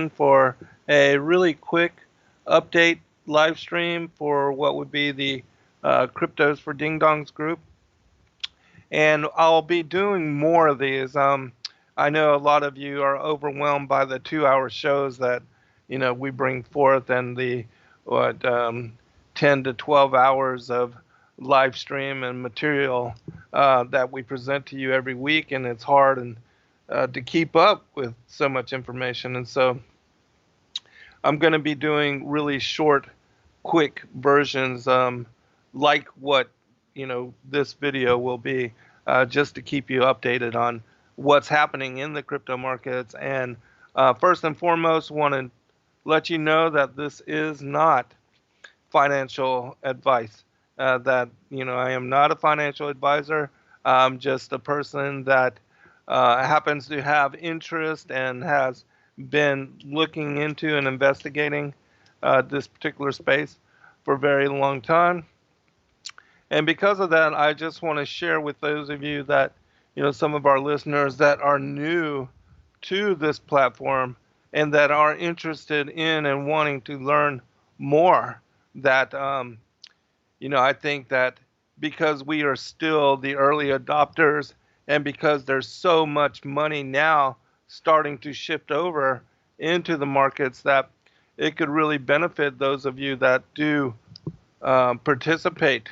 for a really quick update live stream for what would be the Cryptos for Ding Dongs group. And I'll be doing more of these. I know a lot of you are overwhelmed by the 2 hour shows that we bring forth and the what 10 to 12 hours of live stream and material that we present to you every week, and it's hard and to keep up with so much information. And so I'm going to be doing really short, quick versions, like what this video will be, just to keep you updated on what's happening in the crypto markets. And first and foremost, want to let you know that this is not financial advice. That I am not a financial advisor. I'm just a person that happens to have interest and has been looking into and investigating this particular space for a very long time. And because of that, I just want to share with those of you that, some of our listeners that are new to this platform and that are interested in and wanting to learn more, that, I think that because we are still the early adopters and because there's so much money now starting to shift over into the markets, that it could really benefit those of you that do participate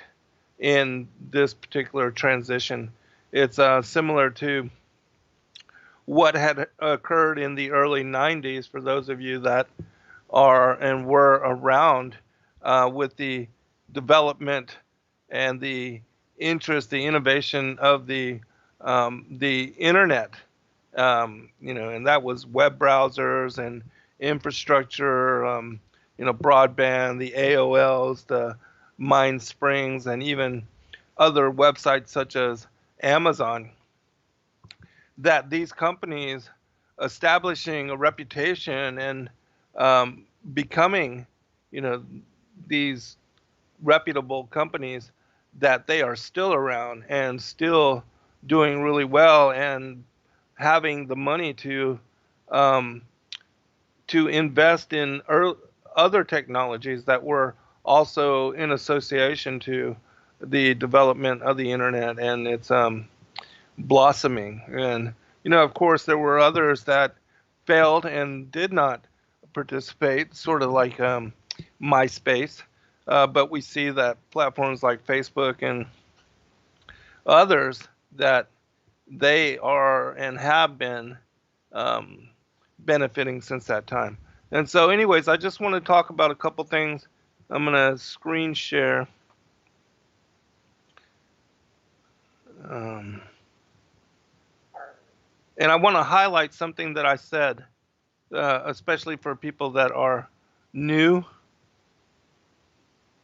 in this particular transition. It's similar to what had occurred in the early 90s for those of you that are and were around with the development and the interest, the innovation of the internet. And that was web browsers and infrastructure, broadband, the AOLs, the Mind Springs, and even other websites such as Amazon. That these companies establishing a reputation and becoming, you know, these reputable companies, that they are still around and still doing really well and having the money um, to invest in other technologies that were also in association to the development of the internet and its blossoming. And of course, there were others that failed and did not participate, sort of like MySpace. But we see that platforms like Facebook and others, that they are and have been um, benefiting since that time. And so, anyways, I just want to talk about a couple things. I'm going to screen share. Um, and I want to highlight something that I said, especially for people that are new.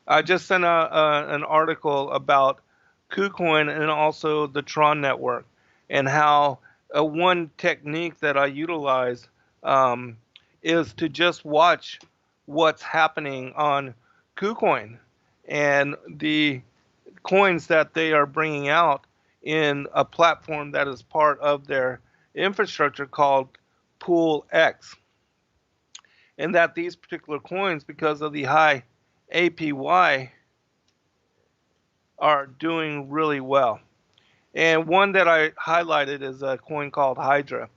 I just sent an article about KuCoin and also the Tron network, and how one technique that I utilize um, is to just watch what's happening on KuCoin and the coins that they are bringing out in a platform that is part of their infrastructure called Pool X. And that these particular coins, because of the high APY, are doing really well. And one that I highlighted is a coin called Hydra.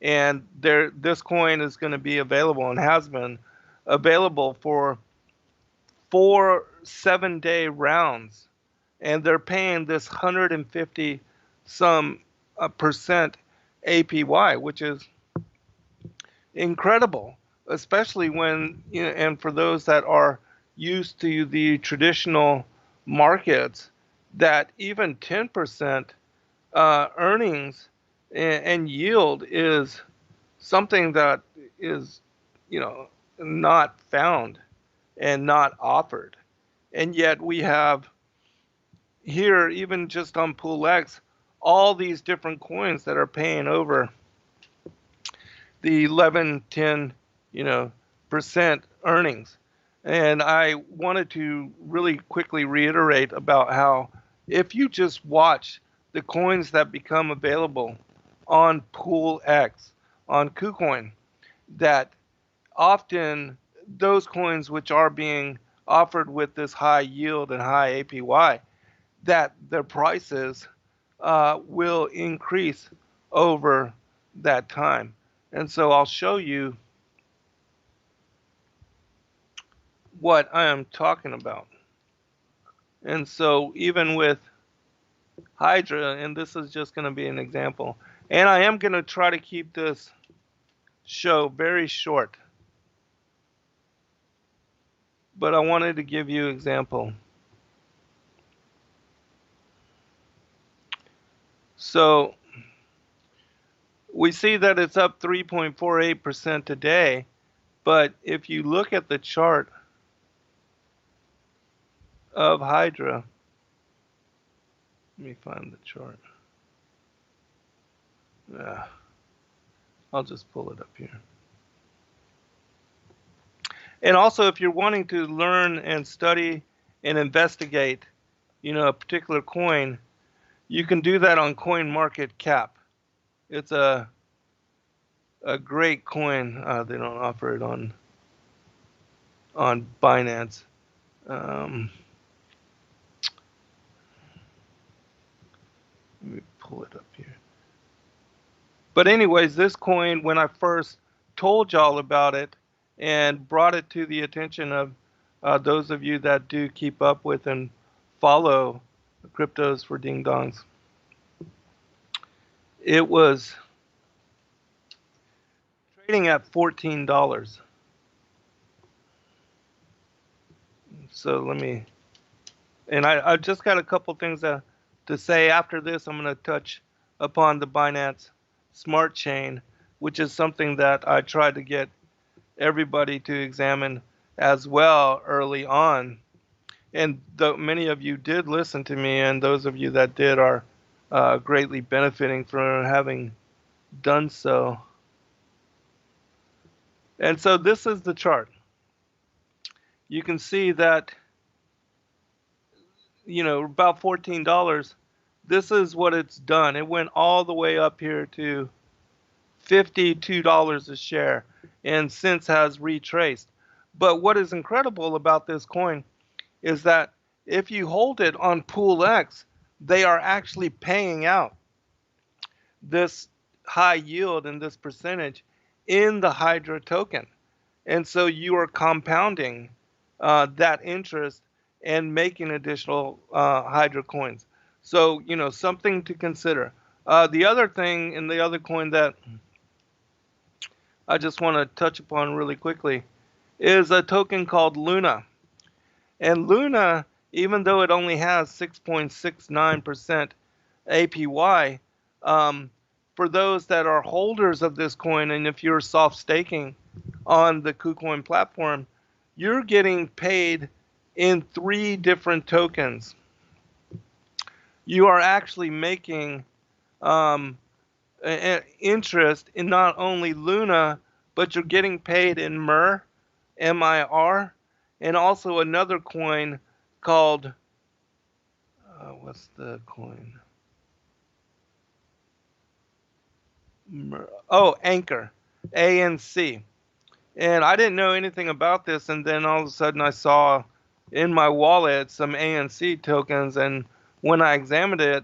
And this coin is going to be available and has been available for 4 7-day rounds. And they're paying this 150 some percent APY, which is incredible, especially when, and for those that are used to the traditional markets, that even 10% earnings and yield is something that is, not found and not offered. And yet we have here, even just on PoolX, all these different coins that are paying over the 11, 10, percent earnings. And I wanted to really quickly reiterate about how, if you just watch the coins that become available on PoolX, on KuCoin, that often those coins which are being offered with this high yield and high APY, that their prices will increase over that time. And so I'll show you what I am talking about. And so even with Hydra, and this is just going to be an example, and I am going to try to keep this show very short, but I wanted to give you an example. So we see that it's up 3.48% today, but if you look at the chart of Hydra, let me find the chart. Yeah, I'll just pull it up here. And also, if you're wanting to learn and study and investigate, a particular coin, you can do that on CoinMarketCap. It's a great coin. They don't offer it on Binance. Let me pull it up here. But anyways, this coin, when I first told y'all about it and brought it to the attention of those of you that do keep up with and follow cryptos for ding dongs, it was trading at $14. So let me, and I just got a couple things to say. After this, I'm going to touch upon the Binance Smart Chain, which is something that I tried to get everybody to examine as well early on. And many of you did listen to me, and those of you that did are greatly benefiting from having done so. And so this is the chart. You can see that, about $14, this is what it's done. It went all the way up here to $52 a share, and since has retraced. But what is incredible about this coin is that if you hold it on PoolX, they are actually paying out this high yield and this percentage in the Hydra token. And so you are compounding that interest and making additional Hydra coins. So, something to consider. The other thing in the other coin that I just want to touch upon really quickly is a token called Luna. And Luna, even though it only has 6.69% APY, for those that are holders of this coin, and if you're soft staking on the KuCoin platform, you're getting paid in 3 different tokens. You are actually making interest in not only Luna, but you're getting paid in MIR, MIR, and also another coin called, what's the coin? Oh, Anchor, ANC. And I didn't know anything about this, and then all of a sudden I saw in my wallet some ANC tokens, and when I examined it,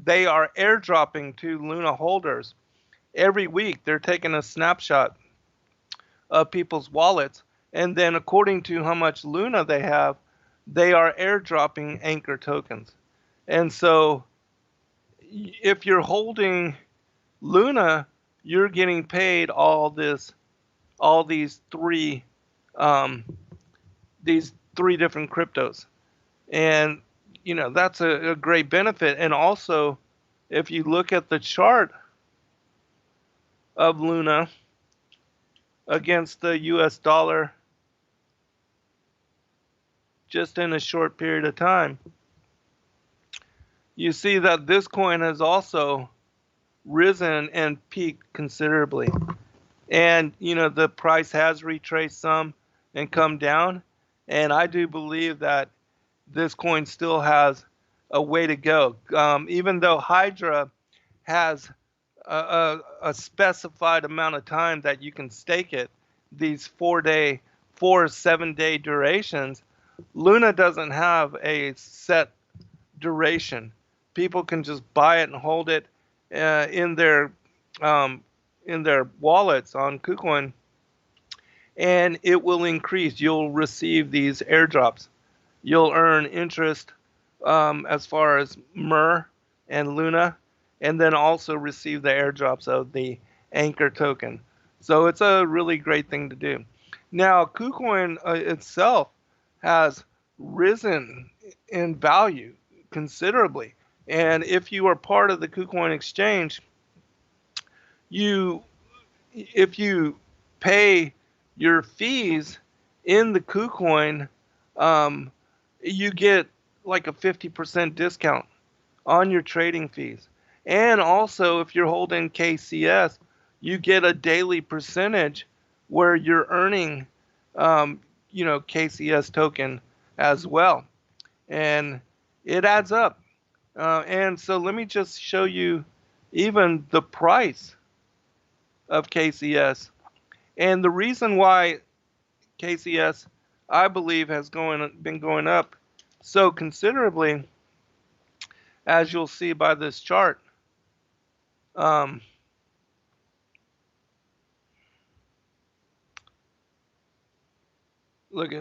they are airdropping to Luna holders. Every week they're taking a snapshot of people's wallets, and then according to how much Luna they have, they are airdropping Anchor tokens. And so if you're holding Luna, you're getting paid all these 3 different cryptos. And that's a great benefit. And also, if you look at the chart of Luna against the US dollar just in a short period of time, you see that this coin has also risen and peaked considerably. And the price has retraced some and come down, and I do believe that this coin still has a way to go. Even though Hydra has a specified amount of time that you can stake it, these 7-day durations, Luna doesn't have a set duration. People can just buy it and hold it in their wallets on KuCoin, and it will increase. You'll receive these airdrops. You'll earn interest as far as MER and Luna, and then also receive the airdrops of the Anchor token. So it's a really great thing to do. Now, KuCoin itself has risen in value considerably. And if you are part of the KuCoin exchange, if you pay your fees in the KuCoin, you get like a 50% discount on your trading fees. And also, if you're holding KCS, you get a daily percentage where you're earning, KCS token as well. And it adds up. And so let me just show you even the price of KCS. And the reason why KCS, I believe, has been going up so considerably, as you'll see by this chart. Look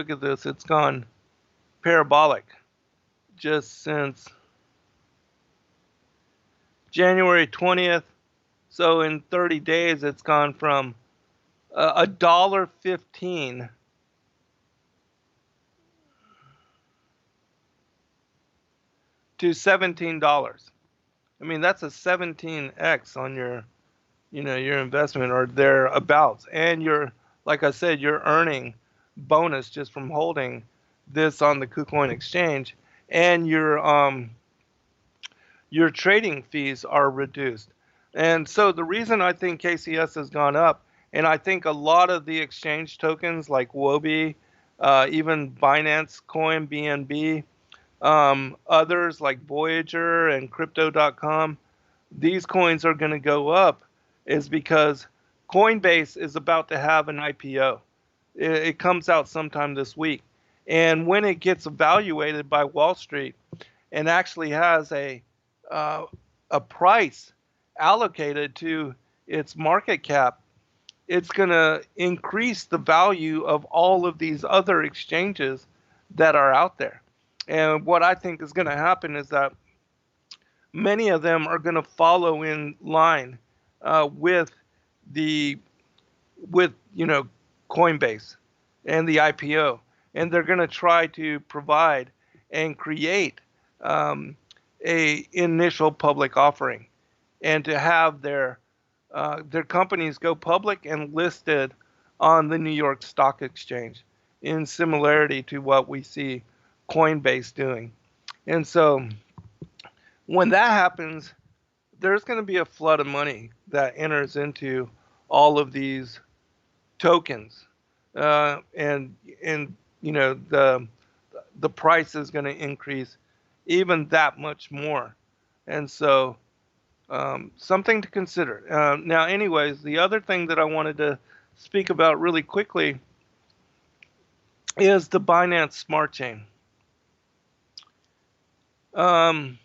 at this. It's gone parabolic just since January 20th. So in 30 days, it's gone from $1.15 to $17. I mean, that's a 17x on your investment or thereabouts. And like I said, you're earning bonus just from holding this on the KuCoin exchange, and your trading fees are reduced. And so the reason I think KCS has gone up, and I think a lot of the exchange tokens like Wobi, even Binance Coin, BNB, others like Voyager and Crypto.com, these coins are going to go up, is because Coinbase is about to have an IPO. It comes out sometime this week. And when it gets evaluated by Wall Street and actually has a price allocated to its market cap, it's going to increase the value of all of these other exchanges that are out there. And what I think is going to happen is that many of them are going to follow in line with Coinbase and the IPO, and they're going to try to provide and create a initial public offering, and to have their companies go public and listed on the New York Stock Exchange, in similarity to what we see Coinbase doing. And so when that happens, there's going to be a flood of money that enters into all of these tokens, and the price is going to increase even that much more. And so something to consider. Now, anyways, the other thing that I wanted to speak about really quickly is the Binance Smart Chain. 2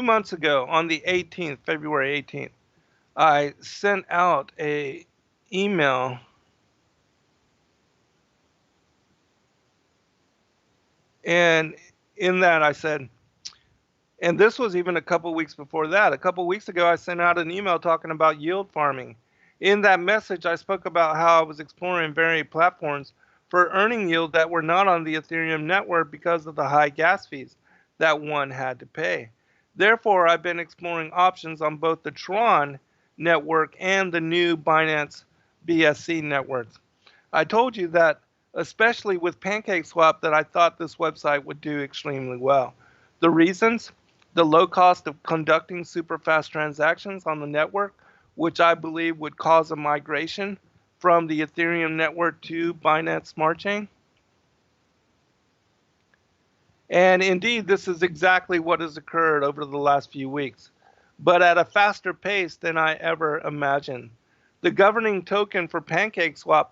months ago, on the 18th, February 18th, I sent out a email and in that I said, and this was even a couple weeks before that. A couple weeks ago, I sent out an email talking about yield farming. In that message, I spoke about how I was exploring various platforms for earning yield that were not on the Ethereum network because of the high gas fees that one had to pay. Therefore, I've been exploring options on both the Tron network and the new Binance BSC networks. I told you that, especially with PancakeSwap, that I thought this website would do extremely well. The reasons: the low cost of conducting super fast transactions on the network, which I believe would cause a migration from the Ethereum network to Binance Smart Chain. And indeed, this is exactly what has occurred over the last few weeks, but at a faster pace than I ever imagined. The governing token for PancakeSwap,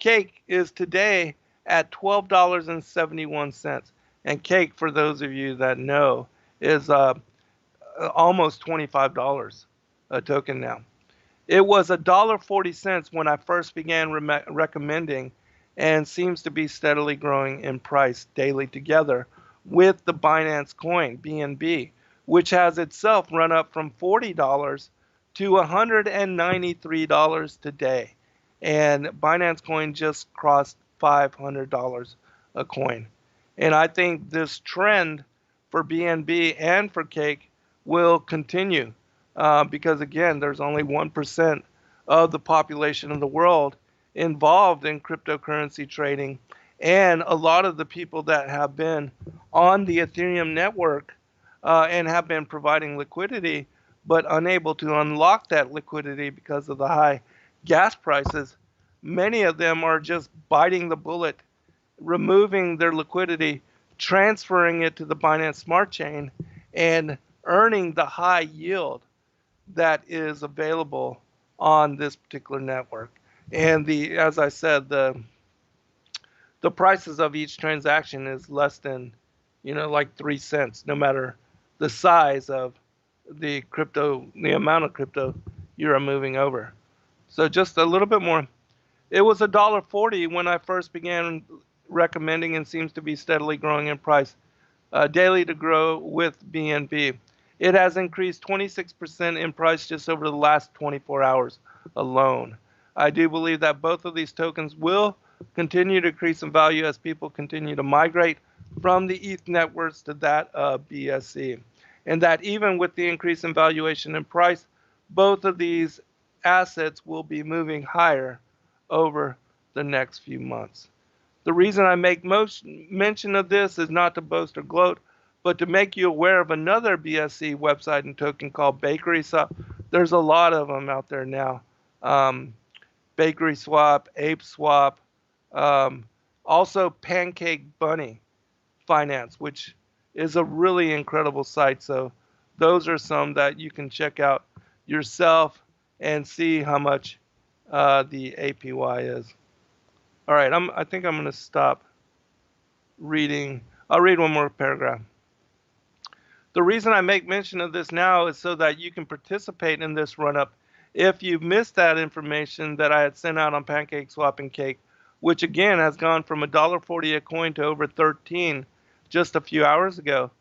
Cake, is today at $12.71. And Cake, for those of you that know, is almost $25 a token now. It was $1.40 when I first began recommending, and seems to be steadily growing in price daily together with the Binance coin, BNB, which has itself run up from $40 to $193 today. And Binance coin just crossed $500 a coin. And I think this trend for BNB and for Cake will continue because, again, there's only 1% of the population of the world involved in cryptocurrency trading. And a lot of the people that have been on the Ethereum network and have been providing liquidity, but unable to unlock that liquidity because of the high gas prices, many of them are just biting the bullet, removing their liquidity, transferring it to the Binance Smart Chain, and earning the high yield that is available on this particular network. And as I said, the prices of each transaction is less than, like 3 cents, no matter the size of the amount of crypto you're moving over. So just a little bit more. It was $1.40 when I first began recommending, and seems to be steadily growing in price daily to grow with BNB. It has increased 26% in price just over the last 24 hours alone. I do believe that both of these tokens will continue to increase in value as people continue to migrate from the ETH networks to that of BSC. And that even with the increase in valuation and price, both of these assets will be moving higher over the next few months. The reason I make most mention of this is not to boast or gloat, but to make you aware of another BSC website and token called Bakery Swap. There's a lot of them out there now. Bakery Swap, Ape Swap, also PANCAKE.FINANCE, which is a really incredible site. So those are some that you can check out yourself and see how much the APY is. All right, I think I'm going to stop reading. I'll read one more paragraph. The reason I make mention of this now is so that you can participate in this run-up if you've missed that information that I had sent out on PancakeSwap and Cake, which again has gone from $1.40 a coin to over 13 just a few hours ago.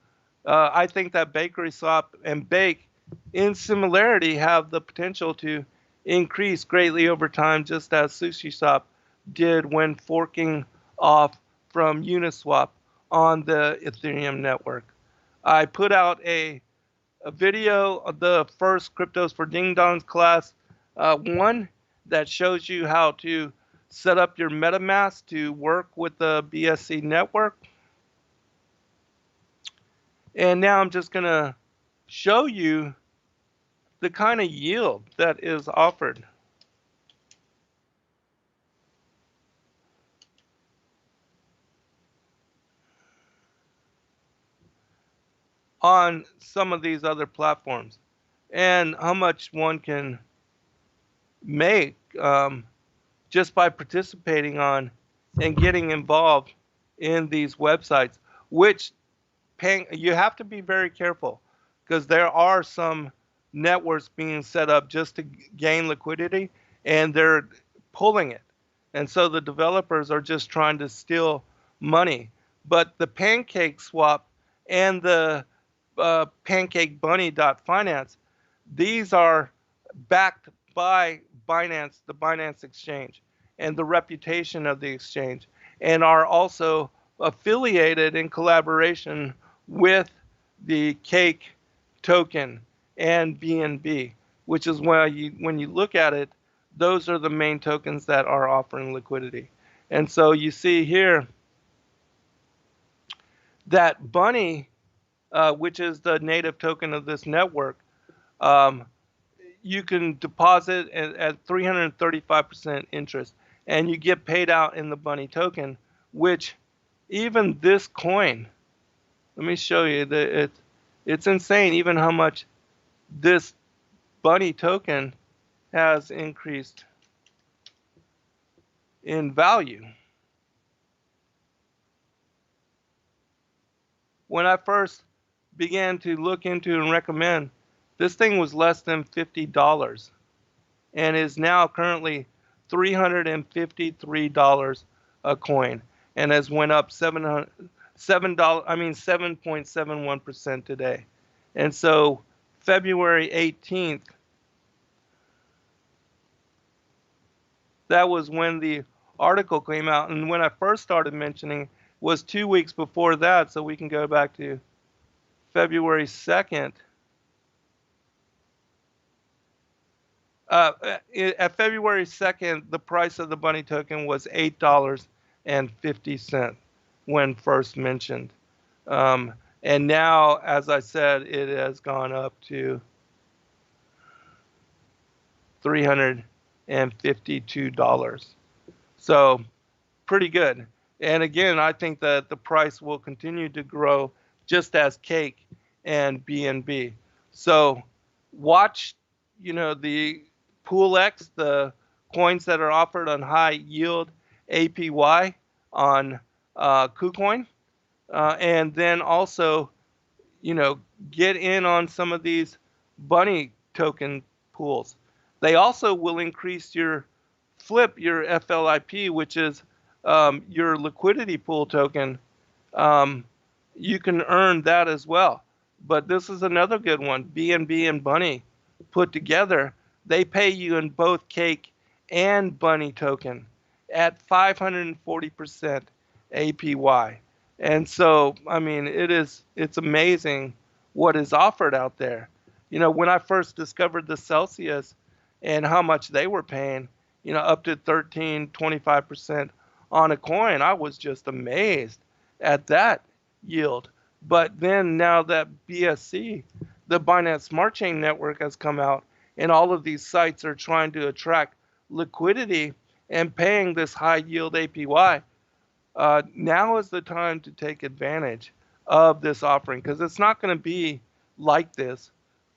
I think that Bakery Swap and Bake, in similarity, have the potential to increase greatly over time, just as SushiSwap did when forking off from Uniswap on the Ethereum network. I put out a video of the first Cryptos for Ding Dongs class, one that shows you how to set up your MetaMask to work with the BSC network. And now I'm just going to show you the kind of yield that is offered. On some of these other platforms, and how much one can make just by participating on and getting involved in these websites, which you have to be very careful, because there are some networks being set up just to gain liquidity, and they're pulling it. And so the developers are just trying to steal money. But the PancakeSwap and the PancakeBunny.finance, these are backed by Binance, the Binance exchange, and the reputation of the exchange, and are also affiliated in collaboration with the Cake token and BNB, which is why when you look at it, those are the main tokens that are offering liquidity. And so you see here that Bunny, which is the native token of this network, you can deposit at 335% interest, and you get paid out in the Bunny token, which even this coin, let me show you that it's insane even how much this Bunny token has increased. in value. When I first began to look into and recommend, this thing was less than $50 and is now currently $353 a coin and has went up $7.71% today. And so February 18th, that was when the article came out. And when I first started mentioning was 2 weeks before that. So we can go back to February 2nd. At February 2nd, the price of the bunny token was $8.50 when first mentioned. And now, as I said, it has gone up to $352. So pretty good. And again, I think that the price will continue to grow just as Cake and BNB. So watch, the Pool X, the coins that are offered on high yield APY on KuCoin. And then also, get in on some of these bunny token pools. They also will increase your FLIP, which is your liquidity pool token. You can earn that as well. But this is another good one. BNB and Bunny put together, they pay you in both Cake and Bunny token at 540% APY. And so, I mean, it's amazing what is offered out there. When I first discovered the Celsius and how much they were paying, up to 25% on a coin, I was just amazed at that yield. But then now that BSC, the Binance Smart Chain network, has come out, and all of these sites are trying to attract liquidity and paying this high yield APY, now is the time to take advantage of this offering, because it's not going to be like this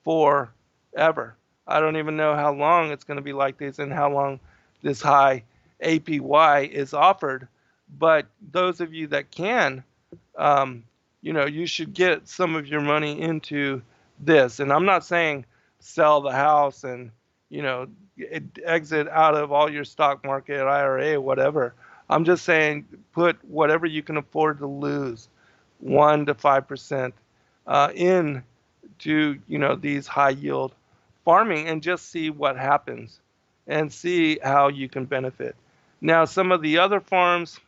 forever. I don't even know how long it's going to be like this and how long this high APY is offered. But those of you that can, you should get some of your money into this. And I'm not saying sell the house and, exit out of all your stock market, IRA, whatever. I'm just saying put whatever you can afford to lose, 1 to 5%, into, these high yield farming, and just see what happens and see how you can benefit. Now, some of the other farms,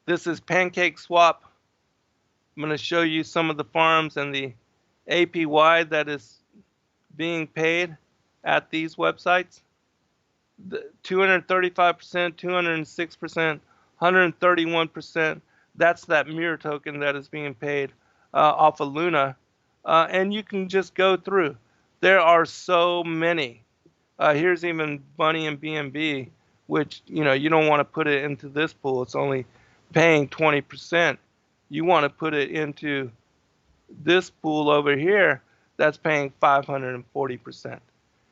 this is Pancake Swap. I'm going to show you some of the farms and the APY that is being paid at these websites. 235%, 206%, 131%. That's that mirror token that is being paid off of Luna. And you can just go through. There are so many. Here's even Bunny and BNB, which, you don't want to put it into this pool. It's only paying 20%. You want to put it into this pool over here that's paying 540%.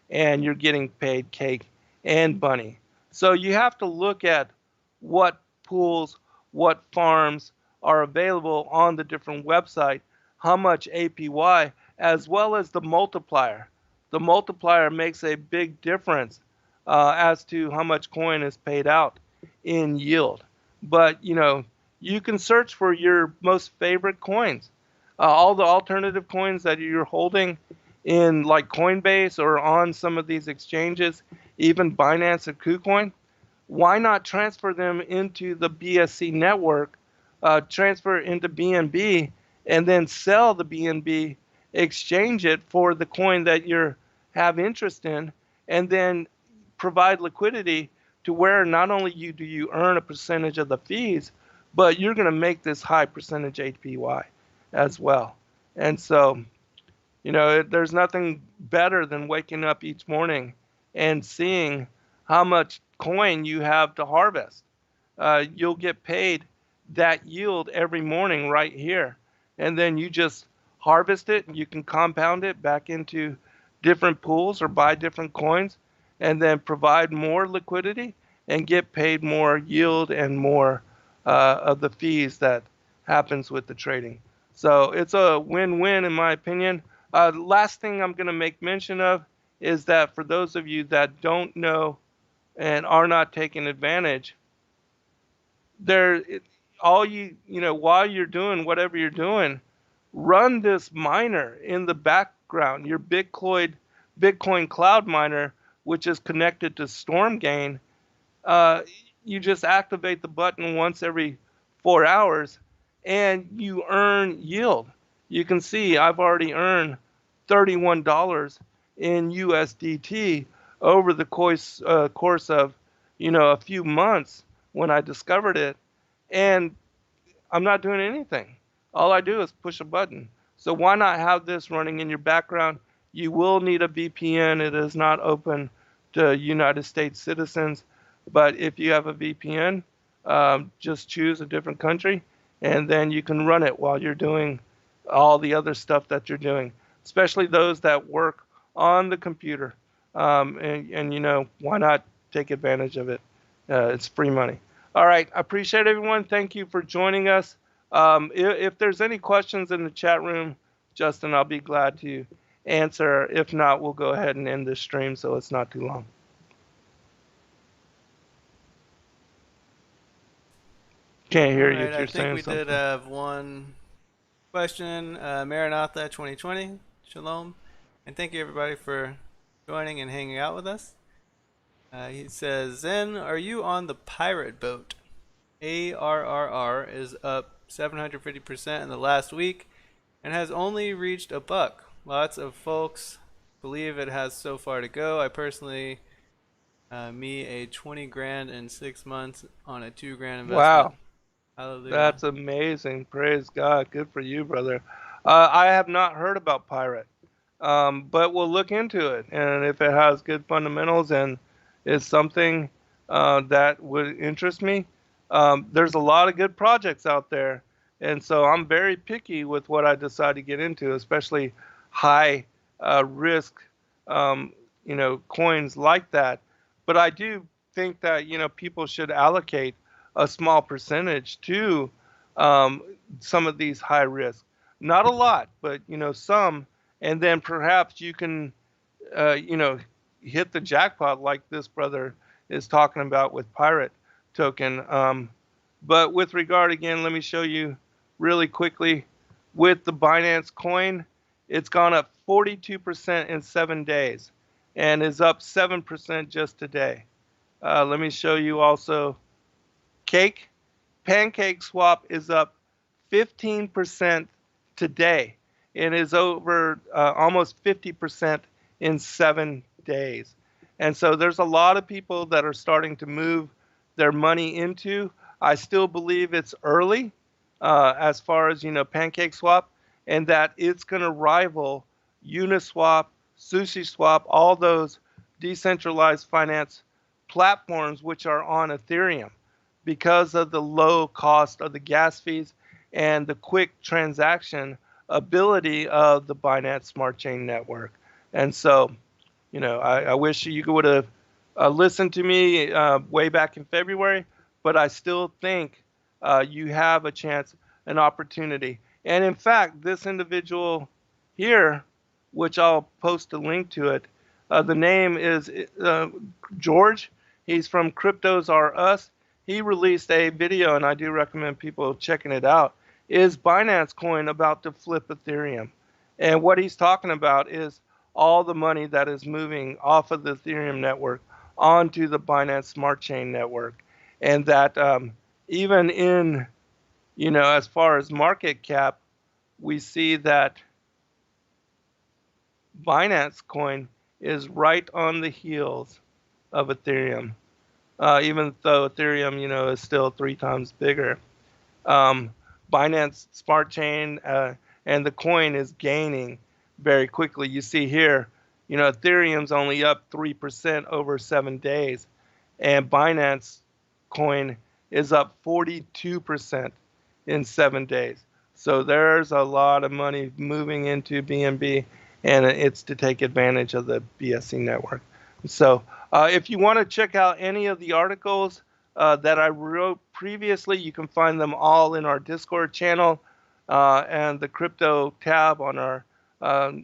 And you're getting paid Cake and Bunny. So you have to look at what pools, what farms are available on the different website, how much APY, as well as the multiplier. The multiplier makes a big difference as to how much coin is paid out in yield. But, you can search for your most favorite coins. All the alternative coins that you're holding in like Coinbase or on some of these exchanges, even Binance and KuCoin, why not transfer them into the BSC network, transfer into BNB, and then sell the BNB, exchange it for the coin that you have interest in, and then provide liquidity to where not only do you earn a percentage of the fees, but you're going to make this high percentage APY as well. And so, there's nothing better than waking up each morning and seeing how much coin you have to harvest. You'll get paid that yield every morning right here. And then you just harvest it, and you can compound it back into different pools or buy different coins, and then provide more liquidity. and get paid more yield and more of the fees that happens with the trading. So it's a win-win in my opinion. Last thing I'm going to make mention of is that for those of you that don't know and are not taking advantage, there, all you know, while you're doing whatever you're doing, run this miner in the background, your Bitcoin cloud miner, which is connected to Stormgain. uh, you just activate the button once every 4 hours and you earn yield. You can see I've already earned $31 in USDT over the course of, a few months when I discovered it. And I'm not doing anything. All I do is push a button. So why not have this running in your background? You will need a VPN. It is not open to United States citizens. But if you have a VPN, just choose a different country and then you can run it while you're doing all the other stuff that you're doing, especially those that work on the computer. And why not take advantage of it? It's free money. All right. I appreciate everyone. Thank you for joining us. If there's any questions in the chat room, Justin, I'll be glad to answer. If not, we'll go ahead and end this stream so it's not too long. Can't hear you if you're saying something. I think we did have one question. Maranatha 2020, Shalom. And thank you everybody for joining and hanging out with us. He says, Zen, are you on the pirate boat? ARRR is up 750% in the last week and has only reached $1. Lots of folks believe it has so far to go. I personally, me a 20 grand in 6 months on a 2 grand investment. Wow. Hallelujah. That's amazing. Praise God. Good for you, brother. I have not heard about Pirate, but we'll look into it. And if it has good fundamentals and is something that would interest me, there's a lot of good projects out there. And so I'm very picky with what I decide to get into, especially high risk, coins like that. But I do think that, people should allocate a small percentage to some of these high risk. Not a lot, but some, and then perhaps you can uh, you know hit the jackpot like this brother is talking about with Pirate token. But with regard again, let me show you really quickly with the Binance coin. It's gone up 42% in 7 days and is up 7% just today. Let me show you also Cake. Pancake swap is up 15% today and is over almost 50% in 7 days. And so there's a lot of people that are starting to move their money into. I still believe it's early as far as, Pancake swap, and that it's going to rival Uniswap, SushiSwap, all those decentralized finance platforms which are on Ethereum because of the low cost of the gas fees and the quick transaction ability of the Binance Smart Chain network. And so, I wish you would have listened to me way back in February, but I still think you have a chance, an opportunity. And in fact, this individual here, which I'll post a link to it, the name is George. He's from Cryptos Are Us. He released a video, and I do recommend people checking it out. Is Binance Coin about to flip Ethereum? And what he's talking about is all the money that is moving off of the Ethereum network onto the Binance Smart Chain network. And that even in, as far as market cap, we see that Binance Coin is right on the heels of Ethereum. Even though Ethereum, is still 3 times bigger. Binance Smart Chain and the coin is gaining very quickly. You see here, Ethereum's only up 3% over 7 days, and Binance coin is up 42% in 7 days. So there's a lot of money moving into BNB, and it's to take advantage of the BSC network. So if you want to check out any of the articles that I wrote previously, you can find them all in our Discord channel and the crypto tab on our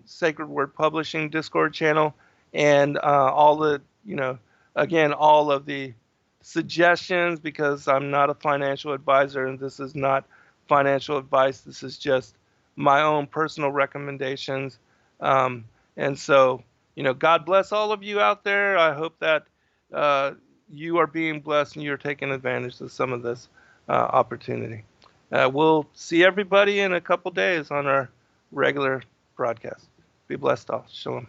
Sacred Word Publishing Discord channel, and all the, again, all of the suggestions, because I'm not a financial advisor and this is not financial advice. This is just my own personal recommendations. Um, and so, God bless all of you out there. I hope that uh, you are being blessed and you're taking advantage of some of this opportunity. We'll see everybody in a couple days on our regular broadcast. Be blessed all. Shalom.